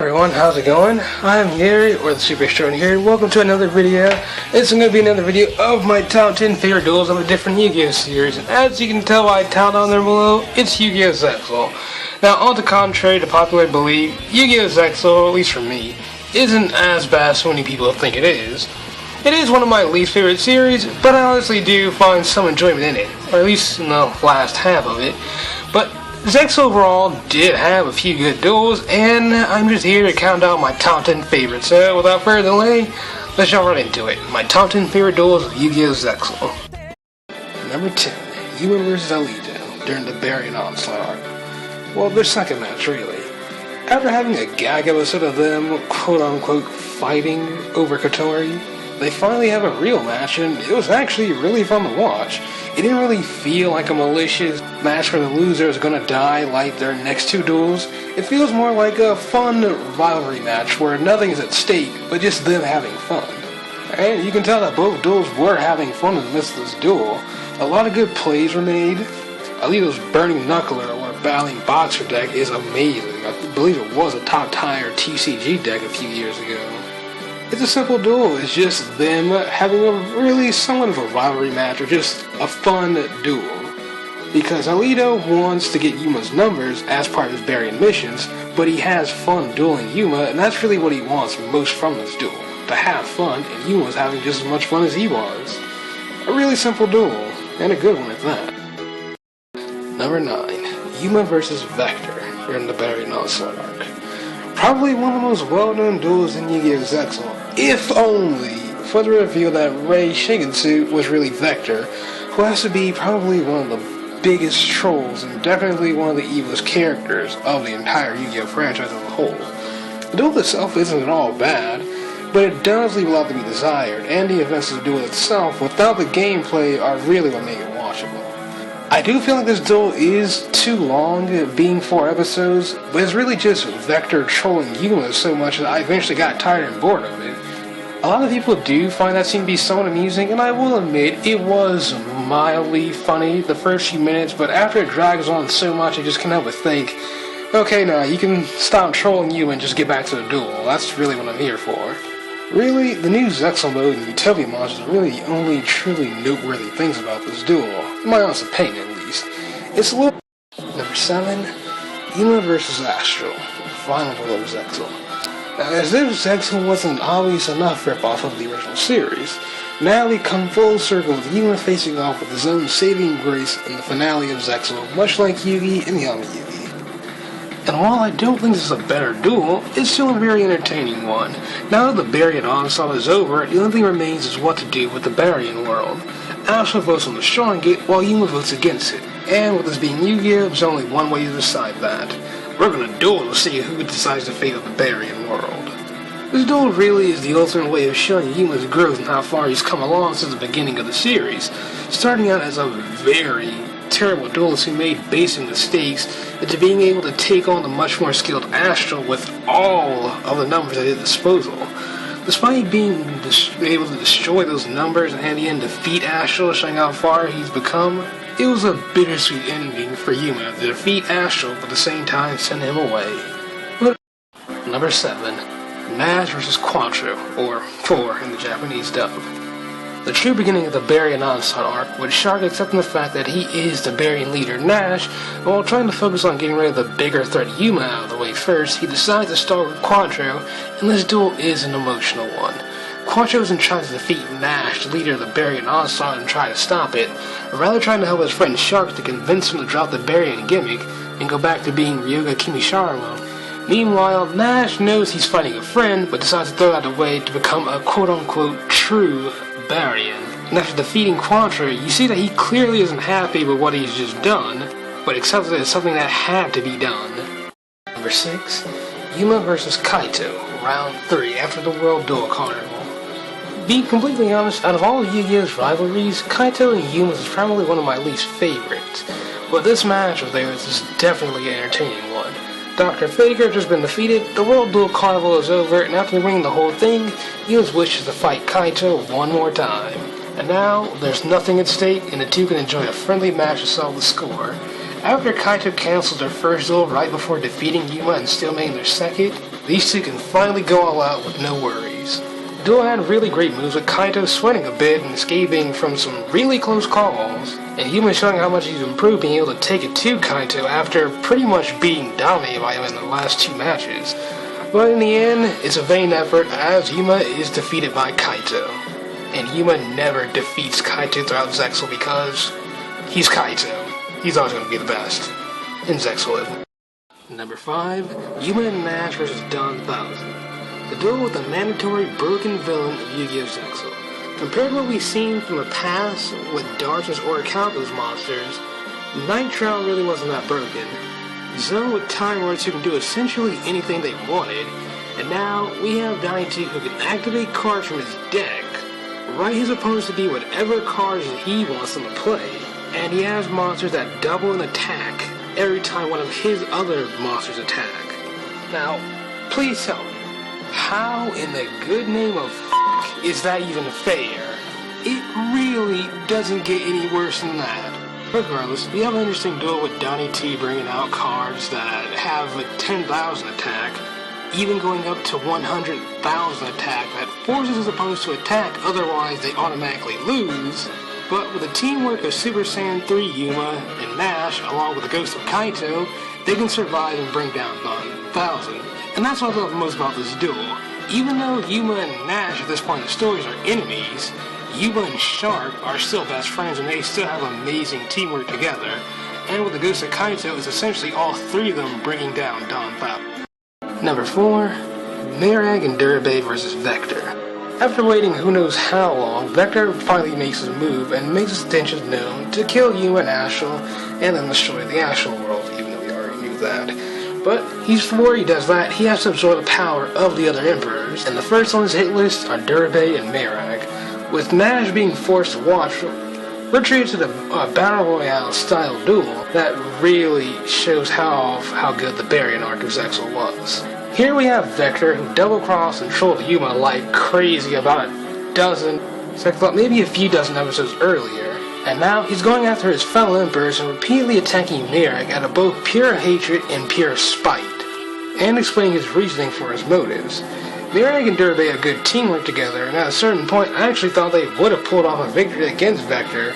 everyone, how's it going? I'm Gary, or the Super Extraordinary here, and welcome to another video. This is going to be another video of my top 10 favorite duels of the different Yu-Gi-Oh series, and as you can tell by the title down there below, it's Yugioh Zexal. Now, on the contrary to popular belief, Yugioh Zexal, at least for me, isn't as bad as so many people think it is. It is one of my least favorite series, but I honestly do find some enjoyment in it, or at least in the last half of it. But Zexal overall did have a few good duels, and I'm just here to count down my top 10 favorites. So without further delay, let's jump right into it. My top 10 favorite duels of Yugioh Zexal. Number 10, Yuma vs Alito during the Barian Onslaught arc. Well, their second match, really. After having a gag episode of them quote-unquote fighting over Kotori, they finally have a real match, and it was actually really fun to watch. It didn't really feel like a malicious match where the loser is gonna die like their next two duels. It feels more like a fun rivalry match where nothing is at stake, but just them having fun. And you can tell that both duels were having fun in the midst of this duel. A lot of good plays were made. Alito's Burning Knuckler or Battling Boxer deck is amazing. I believe it was a top tier TCG deck a few years ago. It's a simple duel, it's just them having a really somewhat of a rivalry match, or just a fun duel. Because Alito wants to get Yuma's numbers as part of his Barian missions, but he has fun dueling Yuma, and that's really what he wants most from this duel. To have fun, and Yuma's having just as much fun as he was. A really simple duel, and a good one at that. Number 9, Yuma vs Vector during the Barian Onslaught arc. Probably one of the most well-known duels in Yugioh Zexal, if only for the reveal that Rei Shigensu was really Vector, who has to be probably one of the biggest trolls and definitely one of the evilest characters of the entire Yu-Gi-Oh franchise as a whole. The duel itself isn't at all bad, but it does leave a lot to be desired, and the events of the duel itself, without the gameplay, are really what make it watchable. I do feel like this duel is too long, being 4 episodes, but it's really just Vector trolling Yuma so much that I eventually got tired and bored of it. A lot of people do find that scene to be somewhat amusing, and I will admit, it was mildly funny the first few minutes, but after it drags on so much, I just can't help but think, okay, now you can stop trolling Yuma and just get back to the duel. That's really what I'm here for. Really, the new Zexal mode and Utopia monsters are really the only truly noteworthy things about this duel, in my honest opinion at least. It's a little... Number 7, Yuma vs Astral, final duel of Zexal. Now, as if Zexal wasn't obvious enough ripoff of the original series, now we come full circle with Yuma facing off with his own saving grace in the finale of Zexal, much like Yugi and Yama-Yugi. And while I don't think this is a better duel, it's still a very entertaining one. Now that the Barian Onslaught is over, the only thing remains is what to do with the Barian world. Astral votes on destroying it, while Yuma votes against it. And with this being Yu-Gi-Oh, there's only one way to decide that. We're gonna duel to see who decides the fate of the Barian world. This duel really is the ultimate way of showing Yuma's growth and how far he's come along since the beginning of the series, starting out as a very terrible duelist who made basic mistakes, into being able to take on the much more skilled Astral with all of the numbers at his disposal. Despite being able to destroy those numbers and in the end defeat Astral, showing how far he's become, it was a bittersweet ending for Yuma to defeat Astral but at the same time send him away. Number 7, Nasch vs Quattro, or 4 in the Japanese dub. The true beginning of the Barian Onslaught arc was Shark accepting the fact that he is the Barian leader Nasch, and while trying to focus on getting rid of the bigger threat Yuma out of the way first, he decides to start with Quattro, and this duel is an emotional one. Quattro isn't trying to defeat Nasch, the leader of the Barian Onslaught, and try to stop it, but rather trying to help his friend Shark to convince him to drop the Barian gimmick and go back to being Ryoga Kimisharama. Meanwhile, Nasch knows he's fighting a friend, but decides to throw that away to become a quote-unquote true Barian. And after defeating Quattro, you see that he clearly isn't happy with what he's just done, but accepts it as something that had to be done. Number 6, Yuma vs Kaito, round 3 after the World Duel Carnival. Being completely honest, out of all of Yu-Gi-Oh's rivalries, Kaito and Yuma's is probably one of my least favorites, but this match of theirs is definitely an entertaining one. Dr. Faker has just been defeated, the World Duel Carnival is over, and after winning the whole thing, Yuma's wishes to fight Kaito one more time. And now, there's nothing at stake, and the two can enjoy a friendly match to settle the score. After Kaito cancels their first duel right before defeating Yuma and still making their second, these two can finally go all out with no worries. The duel had really great moves with Kaito sweating a bit and escaping from some really close calls, and Yuma showing how much he's improved being able to take it to Kaito after pretty much being dominated by him in the last two matches. But in the end, it's a vain effort as Yuma is defeated by Kaito. And Yuma never defeats Kaito throughout Zexal because he's Kaito. He's always going to be the best in Zexal. Number 5, Yuma and Nasch vs. Don 1000. The duel with the mandatory broken villain of Yugioh Zexal. Compared to what we've seen from the past with Darkness or Calco's monsters, Nitro really wasn't that broken. Zone with Time Lords who can do essentially anything they wanted, and now we have Darian who can activate cards from his deck, write his opponents to be whatever cards he wants them to play, and he has monsters that double in attack every time one of his other monsters attack. Now, please tell me, how in the good name of f*** is that even fair? It really doesn't get any worse than that. Regardless, we have an interesting duel with Donnie T bringing out cards that have a 10,000 attack, even going up to 100,000 attack that forces his opponents to attack, otherwise they automatically lose. But with the teamwork of Super Saiyan 3 Yuma and Nasch, along with the ghost of Kaito, they can survive and bring down 1000. And that's what I love most about this duel. Even though Yuma and Nasch at this point in the stories are enemies, Yuma and Shark are still best friends and they still have amazing teamwork together. And with the ghost of Kaito, it's essentially all three of them bringing down Don 1000. Number 4, Merag and Durbe vs. Vector. After waiting who knows how long, Vector finally makes his move and makes his intentions known to kill Yuma and Astral and then destroy the Astral world, even though we already knew that. But before he does that, he has to absorb the power of the other emperors, and the first on his hit list are Durbe and Merag. With Nasch being forced to watch, we're treated to the Battle Royale style duel that really shows how good the Barian arc of Zexal was. Here we have Vector who double-crossed and trolled Yuma like crazy about a dozen, maybe a few dozen episodes earlier. And now he's going after his fellow emperors and repeatedly attacking Merag out of both pure hatred and pure spite, and explaining his reasoning for his motives. Merag and Durbe have good teamwork together, and at a certain point I actually thought they would have pulled off a victory against Vector,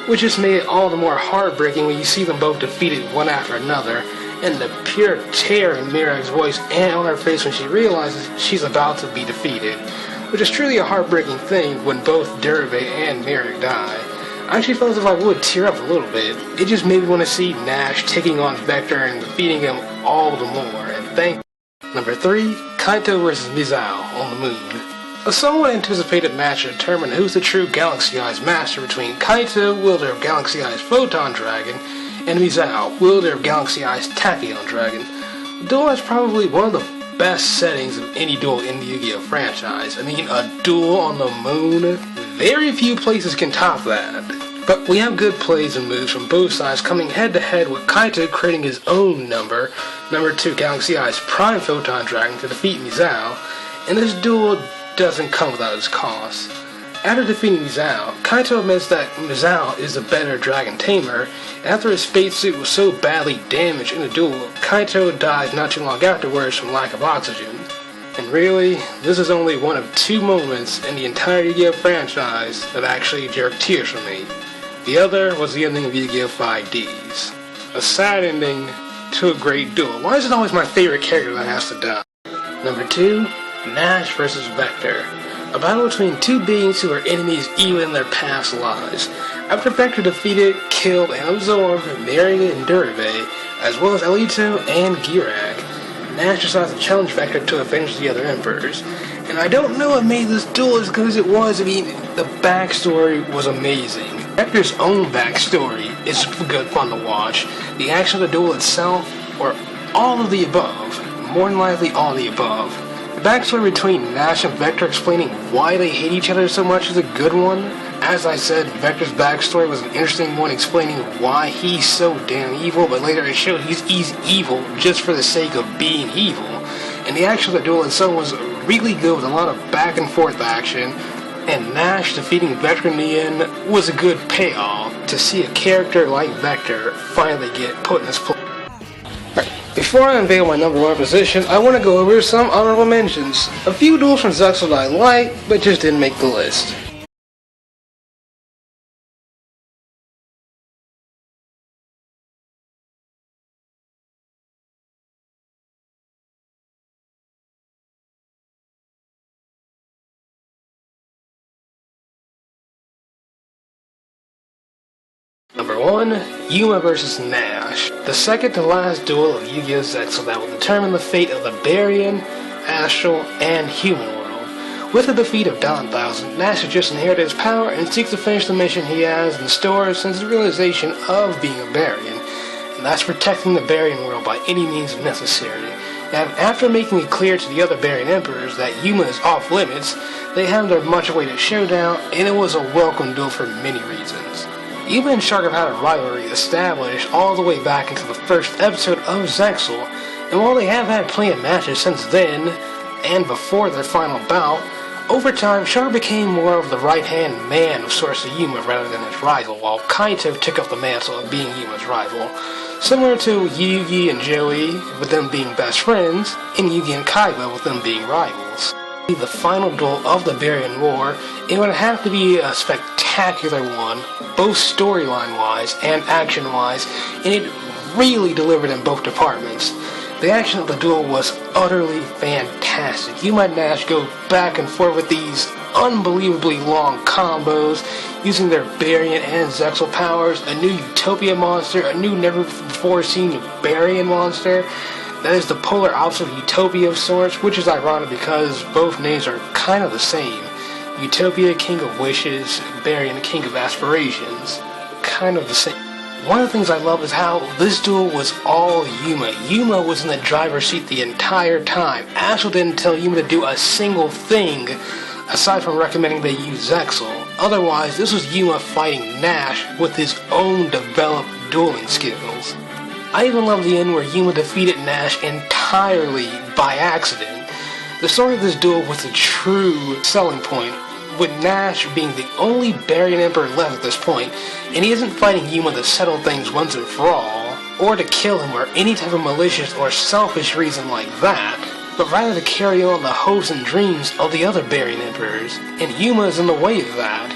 which just made it all the more heartbreaking when you see them both defeated one after another, and the pure terror in Merag's voice and on her face when she realizes she's about to be defeated, which is truly a heartbreaking thing when both Durbe and Merag die. I actually felt as if I would tear up a little bit. It just made me want to see Nasch taking on Vector and defeating him all the more, and thank you. Number 3, Kaito vs. ZEXAL on the moon. A somewhat anticipated match to determine who's the true Galaxy Eyes master between Kaito, wielder of Galaxy Eyes Photon Dragon, and ZEXAL, wielder of Galaxy Eyes Tachyon Dragon. The duel is probably one of the best settings of any duel in the Yu-Gi-Oh franchise. I mean, a duel on the moon? Very few places can top that. But we have good plays and moves from both sides coming head to head with Kaito creating his own number 2 Galaxy Eyes Prime Photon Dragon to defeat ZEXAL, and this duel doesn't come without its cost. After defeating ZEXAL, Kaito admits that ZEXAL is a better dragon tamer, and after his spacesuit was so badly damaged in the duel, Kaito dies not too long afterwards from lack of oxygen. And really, this is only one of 2 moments in the entire Yu-Gi-Oh franchise that actually jerked tears from me. The other was the ending of Yu-Gi-Oh 5Ds. A sad ending to a great duel. Why is it always my favorite character that has to die? Number 2, Nasch vs. Vector. A battle between 2 beings who are enemies even in their past lives. After Vector defeated, killed, and absorbed Merag and Durbe, as well as Elito and Girag, Nasch decides to challenge Vector to avenge the other emperors. And I don't know what made this duel as good as it was. I mean, the backstory was amazing. Vector's own backstory is good fun to watch. The action of the duel itself, or all of the above, more than likely all of the above. The backstory between Nasch and Vector explaining why they hate each other so much is a good one. As I said, Vector's backstory was an interesting one explaining why he's so damn evil, but later it showed he's evil just for the sake of being evil. And the action of the duel itself was really good with a lot of back and forth action, and Nasch defeating Vector in the end was a good payoff to see a character like Vector finally get put in his place. Before I unveil my number 1 position, I want to go over some honorable mentions. A few duels from Zexal that I like, but just didn't make the list. Number 1, Yuma vs. Nasch, the second to last duel of Yugioh Zexal that will determine the fate of the Barian, astral, and human world. With the defeat of Dawn 1000, Nasch has just inherited his power and seeks to finish the mission he has in store since the realization of being a Barian, and that's protecting the Barian world by any means necessary. And after making it clear to the other Barian emperors that Yuma is off limits, they have their much-awaited showdown, and it was a welcome duel for many reasons. Yuma and Shark have had a rivalry established all the way back into the first episode of Zexal, and while they have had plenty of matches since then, and before their final bout, over time Shark became more of the right-hand man of sorts to Yuma rather than his rival, while Kaito took up the mantle of being Yuma's rival. Similar to Yugi and Joey, with them being best friends, and Yugi and Kaiba with them being rivals. The final duel of the Barian War, it would have to be a spectacular one, both storyline-wise and action-wise, and it really delivered in both departments. The action of the duel was utterly fantastic. Yuma and Nasch go back and forth with these unbelievably long combos, using their Barian and Zexal powers, a new Utopia monster, a new never-before-seen Barian monster. That is the polar opposite of Utopia of sorts, which is ironic because both names are kind of the same. Utopia, King of Wishes, Barian, King of Aspirations. Kind of the same. One of the things I love is how this duel was all Yuma. Yuma was in the driver's seat the entire time. Astral didn't tell Yuma to do a single thing, aside from recommending they use Zexal. Otherwise, this was Yuma fighting Nasch with his own developed dueling skills. I even love the end where Yuma defeated Nasch entirely by accident. The story of this duel was a true selling point, with Nasch being the only Barian Emperor left at this point, and he isn't fighting Yuma to settle things once and for all, or to kill him or any type of malicious or selfish reason like that, but rather to carry on the hopes and dreams of the other Barian Emperors, and Yuma is in the way of that.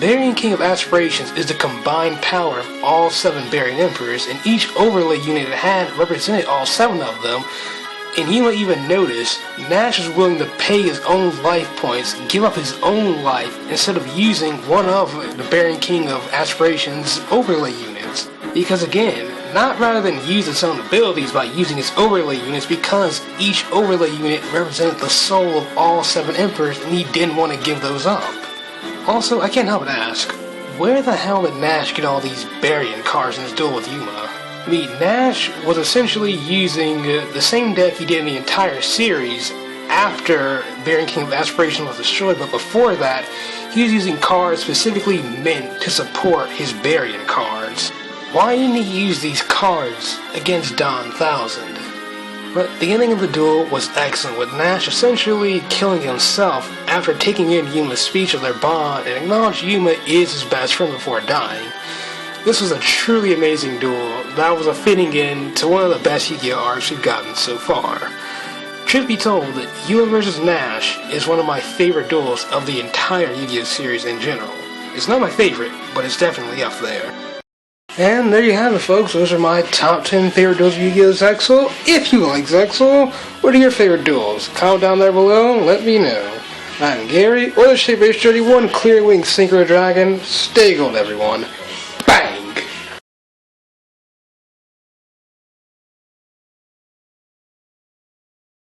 Barian King of Aspirations is the combined power of all 7 Barian Emperors, and each overlay unit it had represented all 7 of them, and Yuma even noticed Nasch was willing to pay his own life points, give up his own life, instead of using one of the Barian King of Aspirations' overlay units. Because again, not rather than use its own abilities by using its overlay units, because each overlay unit represented the soul of all 7 Emperors, and he didn't want to give those up. Also, I can't help but ask, where the hell did Nasch get all these Barian cards in his duel with Yuma? I mean, Nasch was essentially using the same deck he did in the entire series after Barian King of Aspiration was destroyed, but before that, he was using cards specifically meant to support his Barian cards. Why didn't he use these cards against Dawn 1000? But the ending of the duel was excellent, with Nasch essentially killing himself after taking in Yuma's speech of their bond and acknowledged Yuma is his best friend before dying. This was a truly amazing duel that was a fitting end to one of the best Yugioh arcs we've gotten so far. Truth be told, Yuma vs. Nasch is one of my favorite duels of the entire Yugioh series in general. It's not my favorite, but it's definitely up there. And there you have it, folks. Those are my top 10 favorite duels of Yugioh Zexal. If you like Zexal, what are your favorite duels? Comment down there below and let me know. I'm Gary, or the Shape H31 Clear Wing Synchro Dragon. Stay gold, everyone.